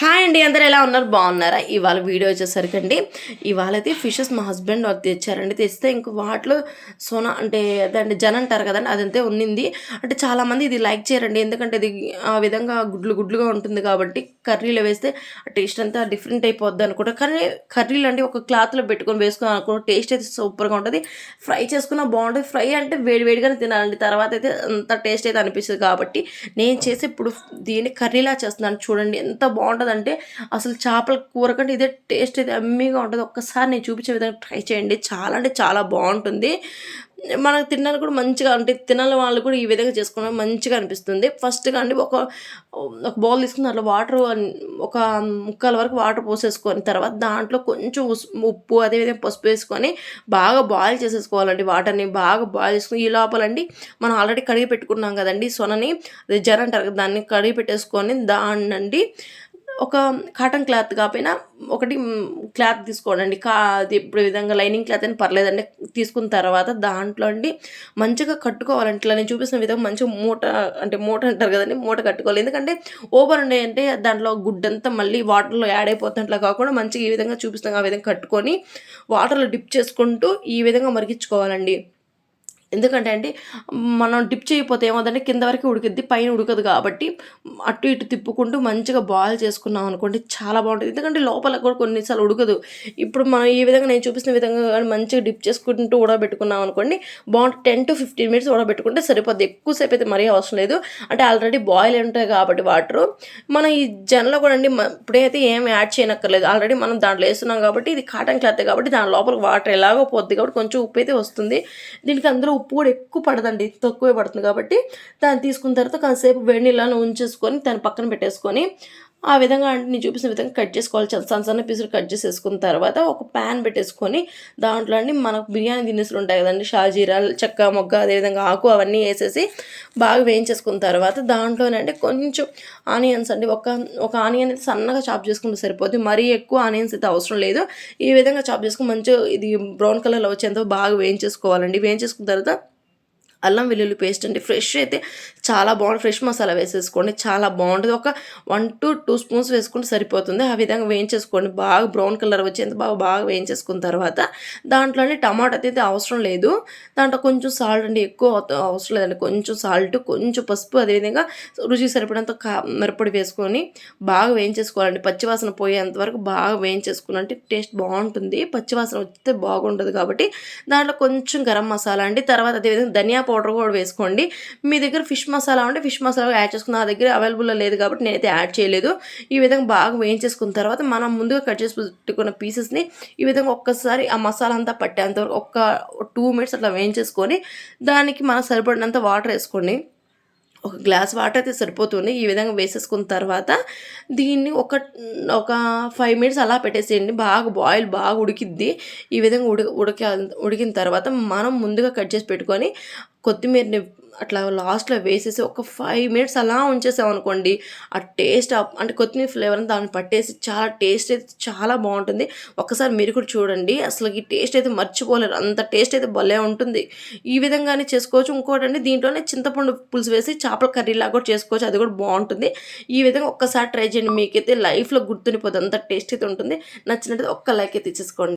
Hi అండి, అందరూ ఎలా ఉన్నారు? బాగున్నారా? ఇవాళ వీడియో వచ్చేసరికి ఇవాళ అయితే ఫిషెస్ మా హస్బెండ్ వాళ్ళు తెచ్చారండి. తెస్తే ఇంక వాటిలో సోనా అంటే అదండి జన అంటారు కదండి, అదంతే ఉన్నింది. అంటే చాలామంది ఇది లైక్ చేయరండి, ఎందుకంటే ఇది ఆ విధంగా గుడ్లు గుడ్లుగా ఉంటుంది కాబట్టి కర్రీలో వేస్తే టేస్ట్ అంతా డిఫరెంట్ అయిపోద్ది అనుకుంటారు. కానీ కర్రీలు అంటే ఒక క్లాత్లో పెట్టుకొని వేసుకుని అనుకుంటే టేస్ట్ అయితే సూపర్గా ఉంటుంది. ఫ్రై చేసుకున్నా బాగుంటుంది. ఫ్రై అంటే వేడి వేడిగానే తినాలండి, తర్వాత అయితే అంత టేస్ట్ అయితే అనిపిస్తుంది. కాబట్టి నేను చేసి ఇప్పుడు దీన్ని కర్రీలా చేస్తున్నాను. చూడండి ఎంత బాగుంటుందంటే అసలు చేపల కూర కంటే ఇదే టేస్ట్ అయితే అమ్మీగా ఉంటుంది. ఒక్కసారి నేను చూపించే విధంగా ట్రై చేయండి. చాలా అంటే చాలా బాగుంటుంది. మనకు తినడానికి కూడా మంచిగా అంటే తినాలి వాళ్ళు కూడా ఈ విధంగా చేసుకోవడం మంచిగా అనిపిస్తుంది. ఫస్ట్గా అండి ఒక ఒక బౌల్ తీసుకుని దాంట్లో వాటర్ ఒక ముక్కాల వరకు వాటర్ పోసేసుకొని తర్వాత దాంట్లో కొంచెం ఉప్పు అదేవిధంగా పసుపు వేసుకొని బాగా బాయిల్ చేసేసుకోవాలండి. వాటర్ని బాగా బాయిల్ చేసుకుని ఈ లోపలండి మనం ఆల్రెడీ కడిగి పెట్టుకున్నాం కదండి సొనని, జర అంటారు కదా, దాన్ని కడిగి పెట్టేసుకొని దాన్నండి ఒక కాటన్ క్లాత్ కాకపోయినా ఒకటి క్లాత్ తీసుకోండి. అది ఇప్పుడు విధంగా లైనింగ్ క్లాత్ అని పర్లేదండి. తీసుకున్న తర్వాత దాంట్లో అండి మంచిగా కట్టుకోవాలంటే ఇట్లా నేను చూపిస్తున్న విధంగా మంచిగా మూట అంటే మూట అంటారు కదండి, మూట కట్టుకోవాలి. ఎందుకంటే ఓపెన్ ఉండే అంటే దాంట్లో గుడ్డంతా మళ్ళీ వాటర్లో యాడ్ అయిపోతుంది. అట్లా కాకుండా మంచిగా ఈ విధంగా చూపిస్తాం ఆ విధంగా కట్టుకొని వాటర్లో డిప్ చేసుకుంటూ ఈ విధంగా మరిగించుకోవాలండి. ఎందుకంటే అండి మనం డిప్ చేయకపోతే ఏమవుతుందంటే కింద వరకు ఉడికిద్ది, పైన ఉడకదు. కాబట్టి అటు ఇటు తిప్పుకుంటూ మంచిగా బాయిల్ చేసుకున్నాం అనుకోండి చాలా బాగుంటుంది. ఎందుకంటే లోపల కూడా కొన్నిసార్లు ఉడకదు. ఇప్పుడు మనం ఈ విధంగా నేను చూపిస్తున్న విధంగా కానీ మంచిగా డిప్ చేసుకుంటూ ఉడకబెట్టుకున్నాం అనుకోండి బాగుంటుంది. 10 to 15 minutes ఉడకబెట్టుకుంటే సరిపోద్ది. ఎక్కువసేపు అయితే మరీ అవసరం లేదు. అంటే ఆల్రెడీ బాయిల్ ఉంటాయి కాబట్టి వాటరు మనం ఈ జనలో కూడా అండి ఇప్పుడైతే ఏం యాడ్ చేయనక్కర్లేదు. ఆల్రెడీ మనం దాంట్లో వేస్తున్నాం కాబట్టి ఇది కాటన్ క్లాత్ కాబట్టి దాని లోపల వాటర్ ఎలాగో పోద్ది కాబట్టి కొంచెం ఉప్పు అయితే వస్తుంది. దీనికి అందులో ఉప్పు కూడా ఎక్కువ పడదండి, తక్కువే పడుతుంది. కాబట్టి దాన్ని తీసుకున్న తర్వాత కాసేపు వేడి నీళ్ళని ఉంచేసుకొని దాన్ని పక్కన పెట్టేసుకొని ఆ విధంగా అంటే నేను చూపిస్తున్న విధంగా కట్ చేసుకోవాలి. సన్న సన్న పీసులు కట్ చేసేసుకున్న తర్వాత ఒక ప్యాన్ పెట్టేసుకొని దాంట్లో అండి మనకు బిర్యానీ దినుసులు ఉంటాయి కదండి, షాజీరా, చెక్క, మొగ్గ, అదేవిధంగా ఆకు అవన్నీ వేసేసి బాగా వేయించేసుకున్న తర్వాత దాంట్లోనంటే కొంచెం ఆనియన్స్ అండి ఒక ఆనియన్ అయితే సన్నగా చాప్ చేసుకుంటే సరిపోద్ది. మరీ ఎక్కువ ఆనియన్స్ అయితే అవసరం లేదు. ఈ విధంగా చాప్ చేసుకుని మంచిగా ఇది బ్రౌన్ కలర్లో వచ్చేంత బాగా వేయించేసుకోవాలండి. వేయించేసుకున్న తర్వాత అల్లం వెల్లుల్లి పేస్ట్ అండి, ఫ్రెష్ అయితే చాలా బాగుంటుంది. ఫ్రెష్ మసాలా వేసేసుకోండి, చాలా బాగుంటుంది. ఒక 1 to 2 స్పూన్స్ వేసుకుంటే సరిపోతుంది. ఆ విధంగా వేయించేసుకోండి. బాగా బ్రౌన్ కలర్ వచ్చేంత బాగా వేయించేసుకున్న తర్వాత దాంట్లోనే టమాటా అయితే అవసరం లేదు. దాంట్లో కొంచెం సాల్ట్ అండి, ఎక్కువ అవసరం లేదండి. కొంచెం సాల్ట్, కొంచెం పసుపు, అదేవిధంగా రుచికి సరిపడంత మిరప్పొడి వేసుకొని బాగా వేయించేసుకోవాలండి. పచ్చివాసన పోయేంత వరకు బాగా వేయించేసుకున్నంటే టేస్ట్ బాగుంటుంది. పచ్చివాసన వస్తే బాగుంటుంది. కాబట్టి దాంట్లో కొంచెం గరం మసాలా అండి, తర్వాత అదేవిధంగా ధనియా పౌడర్ కూడా వేసుకోండి. మీ దగ్గర ఫిష్ మసాలా ఉంటే ఫిష్ మసాలా యాడ్ చేసుకుని నా దగ్గర అవైలబుల్లో లేదు కాబట్టి నేనైతే యాడ్ చేయలేదు. ఈ విధంగా బాగా వేయించేసుకున్న తర్వాత మనం ముందుగా కట్ చేసి పెట్టుకున్న పీసెస్ని ఈ విధంగా ఒక్కసారి ఆ మసాలా అంతా పట్టేంత ఒక 2 minutes అట్లా వేయించేసుకొని దానికి మనకు సరిపడినంత వాటర్ వేసుకోండి. ఒక గ్లాస్ వాటర్ అయితే సరిపోతుంది. ఈ విధంగా వేసేసుకున్న తర్వాత దీన్ని ఒక 5 minutes అలా పెట్టేసేయండి. బాగా ఉడికిద్ది. ఈ విధంగా ఉడికిన తర్వాత మనం ముందుగా కట్ చేసి పెట్టుకొని కొత్తిమీరని అట్లా లాస్ట్లో వేసేసి ఒక 5 minutes అలా ఉంచేసామనుకోండి ఆ టేస్ట్ అంటే కొత్తిమీర ఫ్లేవర్ని దాన్ని పట్టేసి చాలా టేస్ట్ అయితే చాలా బాగుంటుంది. ఒక్కసారి మీరు కూడా చూడండి, అసలు ఈ టేస్ట్ అయితే మర్చిపోలేరు, అంత టేస్ట్ అయితే భలే ఉంటుంది. ఈ విధంగానే చేసుకోవచ్చు. ఇంకోటండి దీంట్లోనే చింతపండు పులుసు వేసి చేపల కర్రీలాగా కూడా చేసుకోవచ్చు, అది కూడా బాగుంటుంది. ఈ విధంగా ఒక్కసారి ట్రై చేయండి, మీకైతే లైఫ్లో గుర్తుండిపోతుంది, అంత టేస్ట్ అయితే ఉంటుంది. నచ్చినట్టు ఒక్క లైక్ అయితే ఇచ్చేసుకోండి.